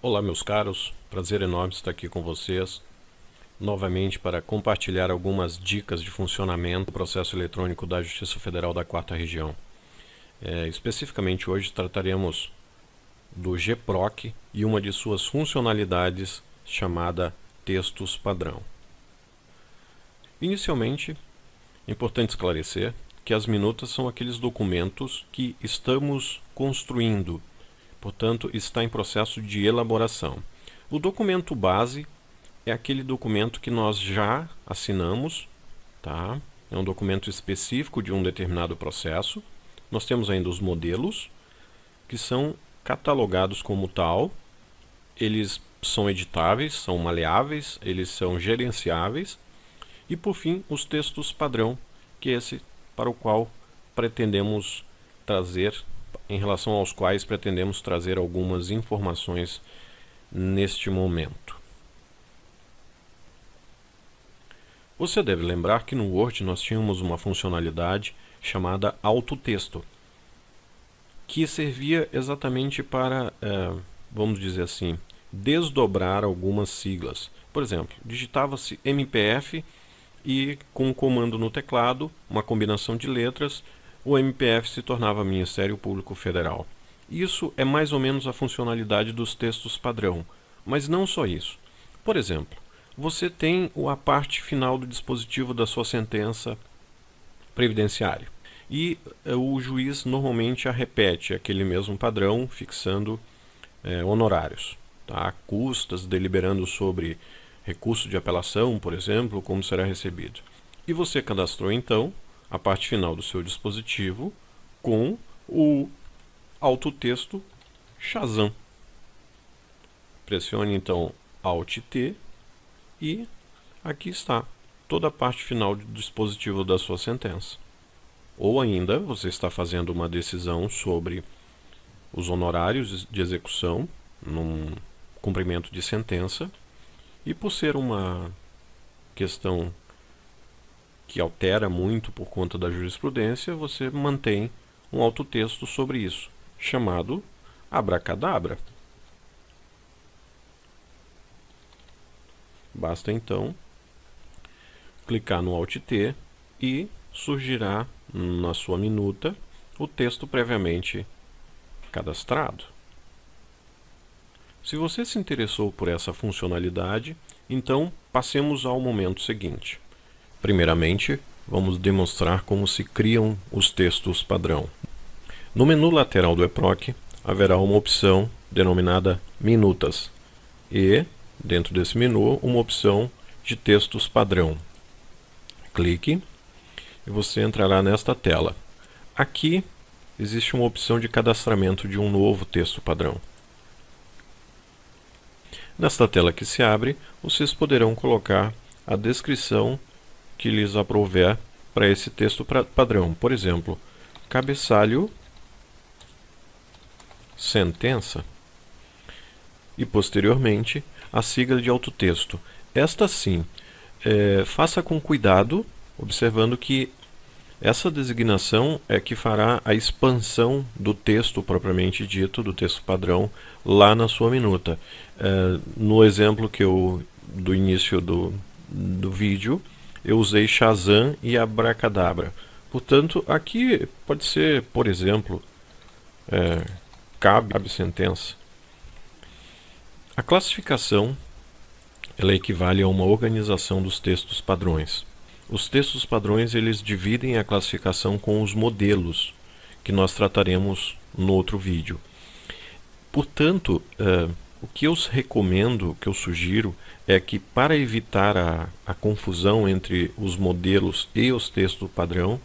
Olá, meus caros, prazer enorme estar aqui com vocês novamente para compartilhar algumas dicas de funcionamento do processo eletrônico da Justiça Federal da 4ª Região. Especificamente hoje trataremos do GPROC e uma de suas funcionalidades chamada textos padrão. Inicialmente, é importante esclarecer que as minutas são aqueles documentos que estamos construindo, portanto, está em processo de elaboração. O documento base é aquele documento que nós já assinamos, tá? É um documento específico de um determinado processo. Nós temos ainda os modelos, que são catalogados como tal. Eles são editáveis, são maleáveis, eles são gerenciáveis. E, por fim, os textos padrão, que é esse para o qual pretendemos trazer, em relação aos quais pretendemos trazer algumas informações neste momento. Você deve lembrar que no Word nós tínhamos uma funcionalidade chamada autotexto, que servia exatamente para, vamos dizer assim, desdobrar algumas siglas. Por exemplo, digitava-se MPF e com um comando no teclado, uma combinação de letras, o MPF se tornava Ministério Público Federal. Isso é mais ou menos a funcionalidade dos textos padrão, mas não só isso. Por exemplo, você tem a parte final do dispositivo da sua sentença previdenciária e o juiz normalmente a repete, aquele mesmo padrão, fixando honorários, tá? Custas, deliberando sobre recurso de apelação, por exemplo, como será recebido. E você cadastrou então a parte final do seu dispositivo com o autotexto Shazam. Pressione então Alt T e aqui está toda a parte final do dispositivo da sua sentença. Ou ainda você está fazendo uma decisão sobre os honorários de execução num cumprimento de sentença, e por ser uma questão que altera muito por conta da jurisprudência, você mantém um autotexto sobre isso, chamado Abracadabra. Basta então clicar no Alt T e surgirá na sua minuta o texto previamente cadastrado. Se você se interessou por essa funcionalidade, então passemos ao momento seguinte. Primeiramente, vamos demonstrar como se criam os textos padrão. No menu lateral do EPROC, haverá uma opção denominada Minutas e, dentro desse menu, uma opção de textos padrão. Clique e você entrará nesta tela. Aqui existe uma opção de cadastramento de um novo texto padrão. Nesta tela que se abre, vocês poderão colocar a descrição que lhes aprouver para esse texto padrão. Por exemplo, cabeçalho, sentença e, posteriormente, a sigla de autotexto. Esta sim, faça com cuidado, observando que essa designação é que fará a expansão do texto propriamente dito, do texto padrão, lá na sua minuta. No exemplo do início do vídeo, eu usei Shazam e Abracadabra. Portanto, aqui pode ser, por exemplo, cabe sentença. A classificação ela equivale a uma organização dos textos padrões. Os textos padrões eles dividem a classificação com os modelos, que nós trataremos no outro vídeo. Portanto, o que eu recomendo, o que eu sugiro, é que para evitar a confusão entre os modelos e os textos padrão,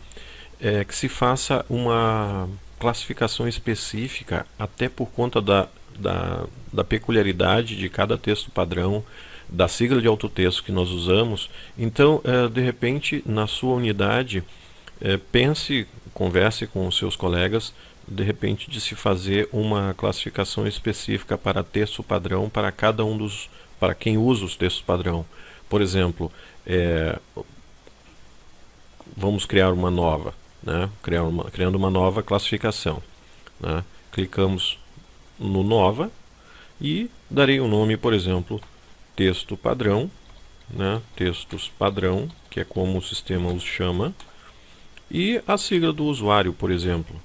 que se faça uma classificação específica, até por conta da peculiaridade de cada texto padrão, da sigla de autotexto que nós usamos. Então, de repente, na sua unidade, pense, converse com os seus colegas, de repente, de se fazer uma classificação específica para texto padrão para cada um para quem usa os textos padrão. Por exemplo, vamos criar uma nova, né? Criando uma nova classificação, né? Clicamos no Nova e darei o nome, por exemplo, texto padrão, né? Textos padrão, que é como o sistema os chama, e a sigla do usuário, por exemplo,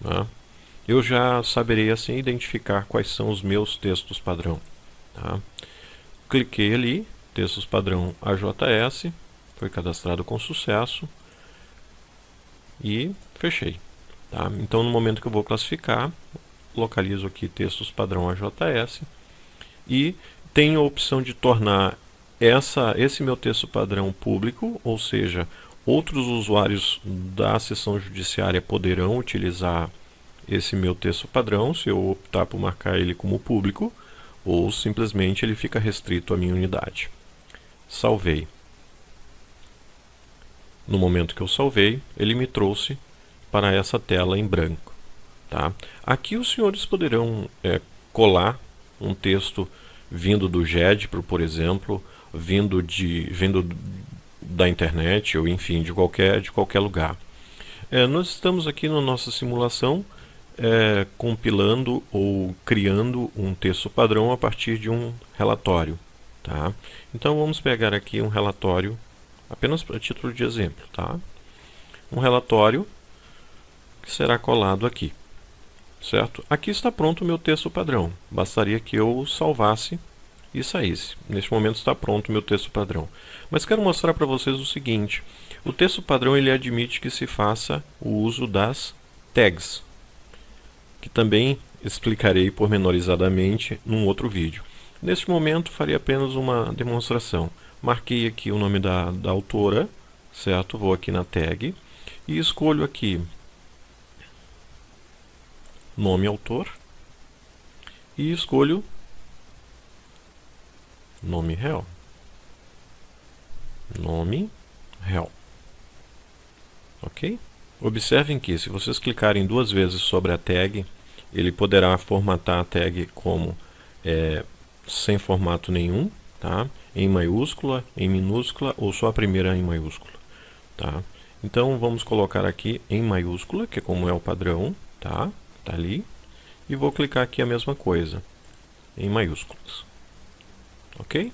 né? Eu já saberei assim identificar quais são os meus textos padrão, tá? Cliquei ali, textos padrão AJS, foi cadastrado com sucesso e fechei, tá? Então, no momento que eu vou classificar, localizo aqui textos padrão AJS e tenho a opção de tornar esse meu texto padrão público, ou seja, outros usuários da seção judiciária poderão utilizar esse meu texto padrão, se eu optar por marcar ele como público, ou simplesmente ele fica restrito à minha unidade. Salvei. No momento que eu salvei, ele me trouxe para essa tela em branco, tá? Aqui os senhores poderão colar um texto vindo do GEDPRO, por exemplo, vindo da internet, ou enfim, de qualquer lugar. Nós estamos aqui na nossa simulação compilando ou criando um texto padrão a partir de um relatório, tá? Então vamos pegar aqui um relatório, apenas para título de exemplo, tá? Um relatório que será colado aqui, certo? Aqui está pronto o meu texto padrão, bastaria que eu salvasse e saísse. Neste momento está pronto o meu texto padrão. Mas quero mostrar para vocês o seguinte: o texto padrão ele admite que se faça o uso das tags, que também explicarei pormenorizadamente num outro vídeo. Neste momento farei apenas uma demonstração. Marquei aqui o nome da autora, certo? Vou aqui na tag e escolho aqui nome autor e escolho nome réu. Nome réu. Ok? Observem que se vocês clicarem duas vezes sobre a tag, ele poderá formatar a tag como sem formato nenhum, tá? Em maiúscula, em minúscula ou só a primeira em maiúscula, tá? Então vamos colocar aqui em maiúscula, que é como é o padrão, tá? Tá ali. E vou clicar aqui a mesma coisa, em maiúsculas. Ok?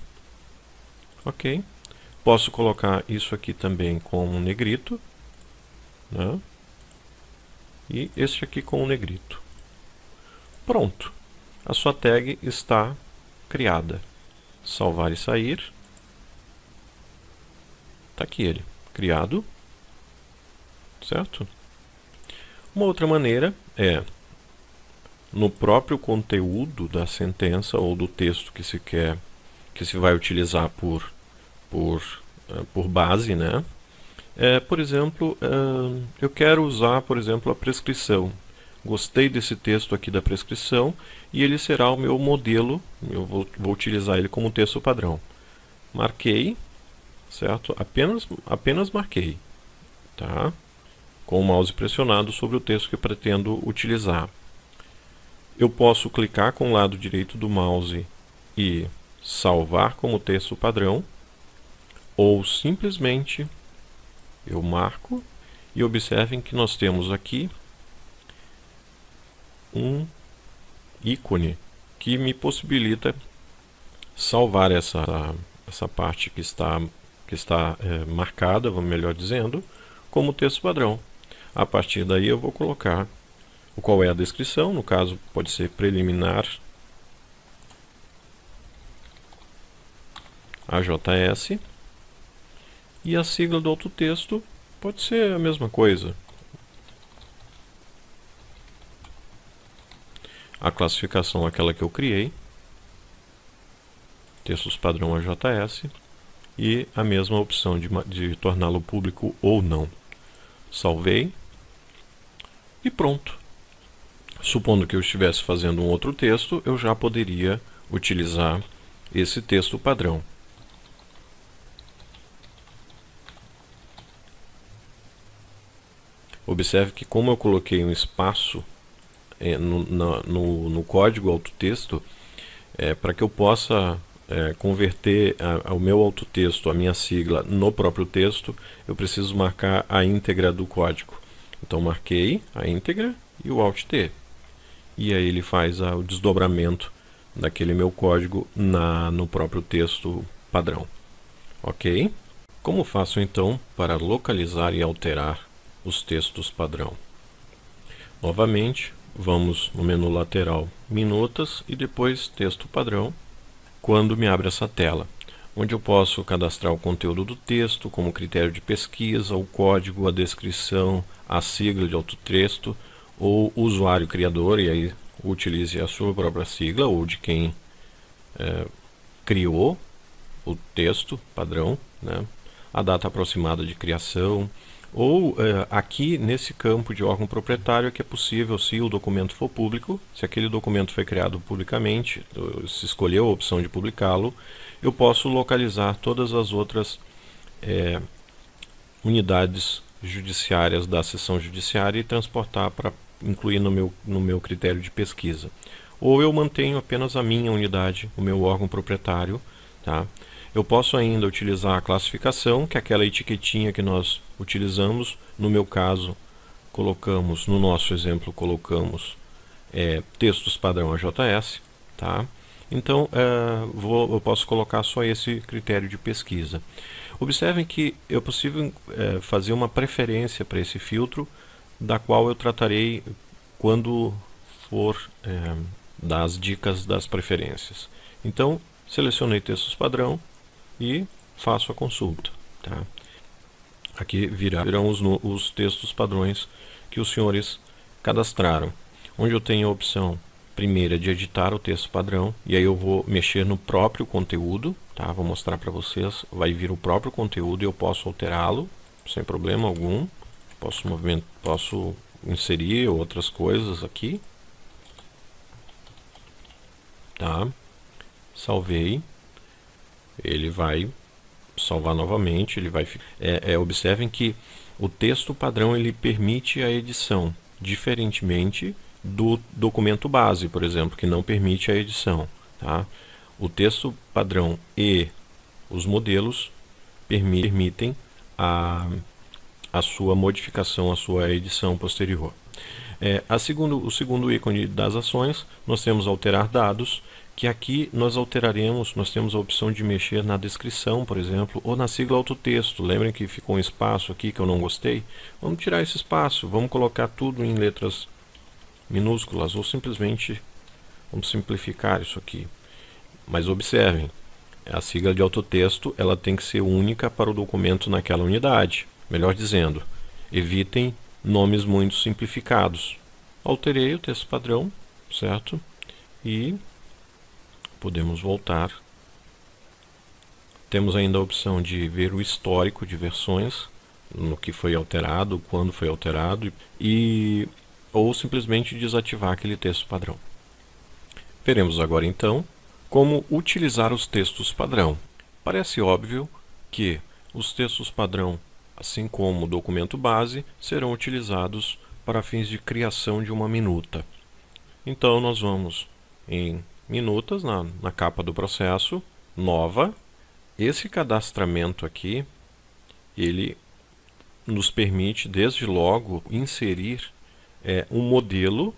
Ok. Posso colocar isso aqui também com um negrito, né? E este aqui com um negrito. Pronto. A sua tag está criada. Salvar e sair. Está aqui ele, criado. Certo? Uma outra maneira é, no próprio conteúdo da sentença ou do texto que se vai utilizar por base, né? Por exemplo, eu quero usar, por exemplo, a prescrição. Gostei desse texto aqui da prescrição e ele será o meu modelo. Eu vou utilizar ele como texto padrão. Marquei, certo? Apenas marquei, tá? Com o mouse pressionado sobre o texto que eu pretendo utilizar. Eu posso clicar com o lado direito do mouse e salvar como texto padrão, ou simplesmente eu marco e observem que nós temos aqui um ícone que me possibilita salvar essa parte que está marcada, vamos melhor dizendo, como texto padrão. A partir daí eu vou colocar qual é a descrição, no caso pode ser preliminar AJS, e a sigla do autotexto pode ser a mesma coisa. A classificação aquela que eu criei, textos padrão AJS, e a mesma opção de torná-lo público ou não. Salvei e pronto. Supondo que eu estivesse fazendo um outro texto, eu já poderia utilizar esse texto padrão. Observe que como eu coloquei um espaço no código autotexto, para que eu possa converter o meu autotexto, a minha sigla, no próprio texto, eu preciso marcar a íntegra do código. Então marquei a íntegra e o Alt T. E aí ele faz o desdobramento daquele meu código no próprio texto padrão. Ok? Como faço então para localizar e alterar os textos padrão? Novamente, vamos no menu lateral Minutas e depois Texto Padrão, quando me abre essa tela, onde eu posso cadastrar o conteúdo do texto, como critério de pesquisa, o código, a descrição, a sigla de autotexto, ou o usuário criador, e aí utilize a sua própria sigla, ou de quem criou o texto padrão, né? A data aproximada de criação, ou aqui nesse campo de órgão proprietário é que é possível, se o documento for público, se aquele documento foi criado publicamente, se escolheu a opção de publicá-lo, eu posso localizar todas as outras unidades judiciárias da seção judiciária e transportar para incluir no meu critério de pesquisa. Ou eu mantenho apenas a minha unidade, o meu órgão proprietário, tá? Eu posso ainda utilizar a classificação, que é aquela etiquetinha que nós utilizamos. No meu caso, no nosso exemplo, colocamos textos padrão AJS, tá? Então, eu posso colocar só esse critério de pesquisa. Observem que é possível fazer uma preferência para esse filtro, da qual eu tratarei quando for dar as dicas das preferências. Então, selecionei textos padrão e faço a consulta. Tá? Aqui virão os textos padrões que os senhores cadastraram, onde eu tenho a opção primeira de editar o texto padrão, e aí eu vou mexer no próprio conteúdo, tá? Vou mostrar para vocês, vai vir o próprio conteúdo e eu posso alterá-lo sem problema algum, posso inserir outras coisas aqui, tá? Salvei, ele vai salvar novamente, ele vai observem que o texto padrão ele permite a edição, diferentemente do documento base, por exemplo, que não permite a edição, tá? O texto padrão e os modelos permitem a sua modificação, a sua edição posterior. O segundo ícone das ações, nós temos alterar dados, que aqui nós temos a opção de mexer na descrição, por exemplo, ou na sigla autotexto. Lembrem que ficou um espaço aqui que eu não gostei? Vamos tirar esse espaço, vamos colocar tudo em letras minúsculas, ou simplesmente vamos simplificar isso aqui. Mas observem, a sigla de autotexto ela tem que ser única para o documento naquela unidade. Melhor dizendo, evitem nomes muito simplificados. Alterei o texto padrão, certo? E podemos voltar. Temos ainda a opção de ver o histórico de versões, no que foi alterado, quando foi alterado, ou simplesmente desativar aquele texto padrão. Veremos agora então como utilizar os textos padrão. Parece óbvio que os textos padrão, assim como o documento base, serão utilizados para fins de criação de uma minuta. Então nós vamos em minutas, na capa do processo, nova. Esse cadastramento aqui, ele nos permite desde logo inserir um modelo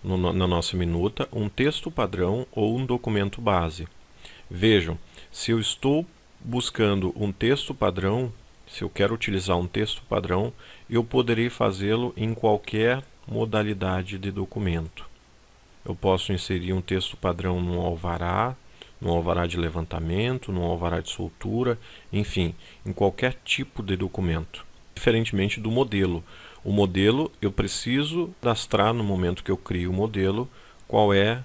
na nossa minuta, um texto padrão ou um documento base. Vejam, se eu estou buscando um texto padrão, se eu quero utilizar um texto padrão, eu poderei fazê-lo em qualquer modalidade de documento. Eu posso inserir um texto padrão num alvará de levantamento, num alvará de soltura, enfim, em qualquer tipo de documento. Diferentemente do modelo. O modelo, eu preciso cadastrar no momento que eu crio o modelo, qual é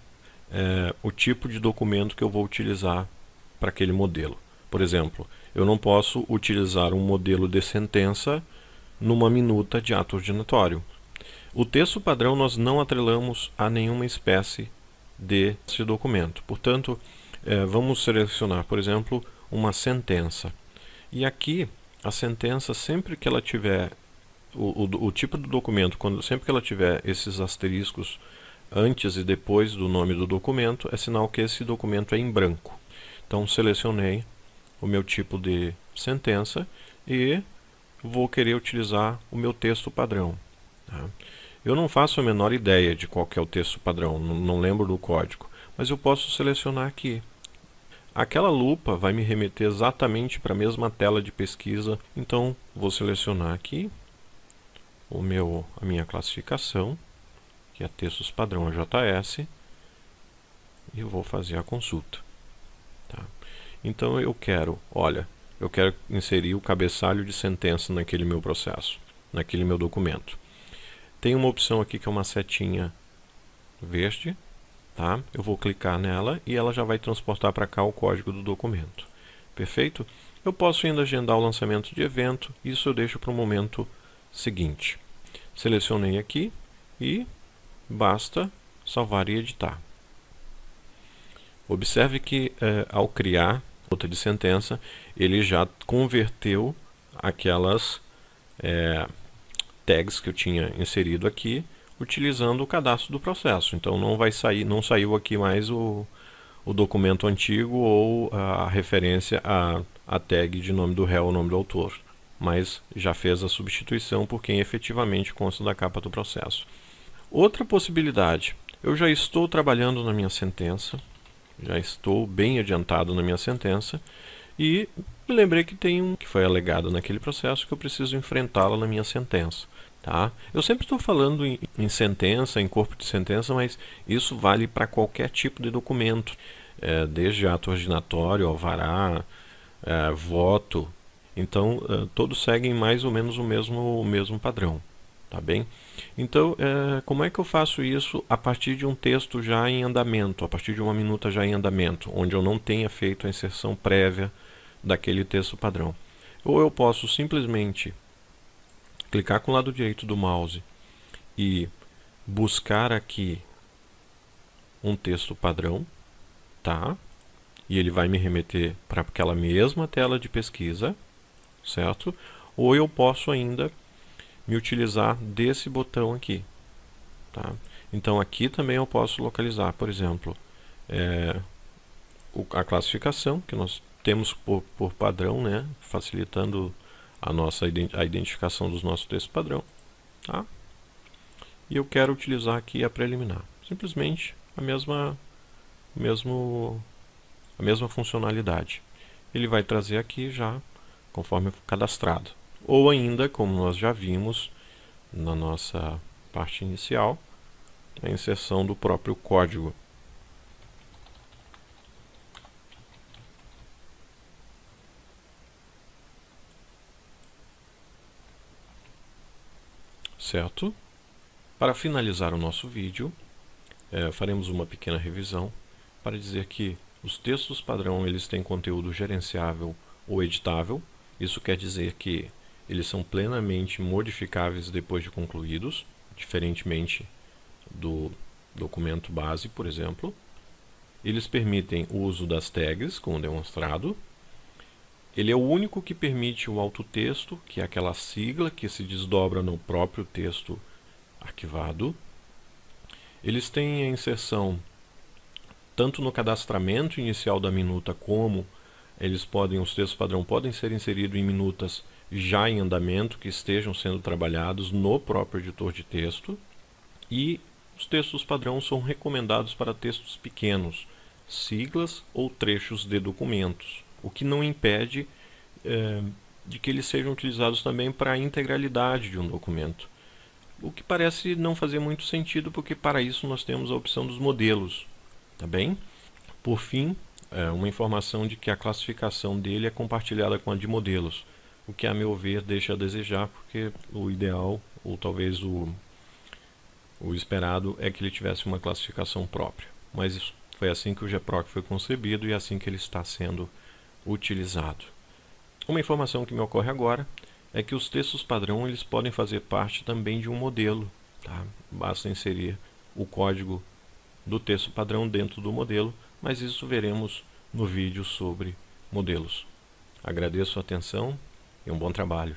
o tipo de documento que eu vou utilizar para aquele modelo. Por exemplo, eu não posso utilizar um modelo de sentença numa minuta de ato ordinatório. O texto padrão nós não atrelamos a nenhuma espécie de documento. Portanto, vamos selecionar, por exemplo, uma sentença. E aqui, a sentença, sempre que ela tiver o tipo do documento, sempre que ela tiver esses asteriscos antes e depois do nome do documento, é sinal que esse documento é em branco. Então, selecionei o meu tipo de sentença e vou querer utilizar o meu texto padrão. Tá? Eu não faço a menor ideia de qual que é o texto padrão, não lembro do código, mas eu posso selecionar aqui. Aquela lupa vai me remeter exatamente para a mesma tela de pesquisa, então vou selecionar aqui a minha classificação, que é textos padrão AJS, e vou fazer a consulta. Tá? Então eu quero inserir o cabeçalho de sentença naquele meu processo, naquele meu documento. Tem uma opção aqui que é uma setinha verde. Tá? Eu vou clicar nela e ela já vai transportar para cá o código do documento. Perfeito? Eu posso ainda agendar o lançamento de evento, isso eu deixo para o momento seguinte. Selecionei aqui e basta salvar e editar. Observe que ao criar nota de sentença, ele já converteu aquelas tags que eu tinha inserido aqui, utilizando o cadastro do processo. Então não saiu aqui mais o documento antigo ou a referência à tag de nome do réu ou nome do autor, mas já fez a substituição por quem efetivamente consta da capa do processo. Outra possibilidade, eu já estou trabalhando na minha sentença, já estou bem adiantado na minha sentença e me lembrei que tem um que foi alegado naquele processo que eu preciso enfrentá-la na minha sentença. Tá? Eu sempre estou falando em sentença, em corpo de sentença, mas isso vale para qualquer tipo de documento, desde ato ordinatório, alvará, voto. Então, todos seguem mais ou menos o mesmo padrão. Tá bem? Então, como é que eu faço isso a partir de um texto já em andamento, a partir de uma minuta já em andamento, onde eu não tenha feito a inserção prévia daquele texto padrão? Ou eu posso simplesmente clicar com o lado direito do mouse e buscar aqui um texto padrão, tá? E ele vai me remeter para aquela mesma tela de pesquisa, certo? Ou eu posso ainda me utilizar desse botão aqui, tá? Então aqui também eu posso localizar, por exemplo, a classificação que nós temos por padrão, né? Facilitando a identificação dos nossos textos padrão, tá? E eu quero utilizar aqui a preliminar, simplesmente a mesma funcionalidade. Ele vai trazer aqui já conforme cadastrado, ou ainda, como nós já vimos na nossa parte inicial, a inserção do próprio código. Certo? Para finalizar o nosso vídeo, faremos uma pequena revisão para dizer que os textos padrão eles têm conteúdo gerenciável ou editável. Isso quer dizer que eles são plenamente modificáveis depois de concluídos, diferentemente do documento base, por exemplo. Eles permitem o uso das tags, como demonstrado. Ele é o único que permite o autotexto, que é aquela sigla que se desdobra no próprio texto arquivado. Eles têm a inserção tanto no cadastramento inicial da minuta, como os textos padrão podem ser inseridos em minutas já em andamento, que estejam sendo trabalhados no próprio editor de texto. E os textos padrão são recomendados para textos pequenos, siglas ou trechos de documentos, o que não impede de que eles sejam utilizados também para a integralidade de um documento. O que parece não fazer muito sentido, porque para isso nós temos a opção dos modelos. Tá bem? Por fim, uma informação de que a classificação dele é compartilhada com a de modelos, o que a meu ver deixa a desejar, porque o ideal, ou talvez o esperado, é que ele tivesse uma classificação própria. Mas foi assim que o gproc foi concebido e é assim que ele está sendo utilizado. Uma informação que me ocorre agora é que os textos padrão eles podem fazer parte também de um modelo. Tá? Basta inserir o código do texto padrão dentro do modelo, mas isso veremos no vídeo sobre modelos. Agradeço a atenção e um bom trabalho.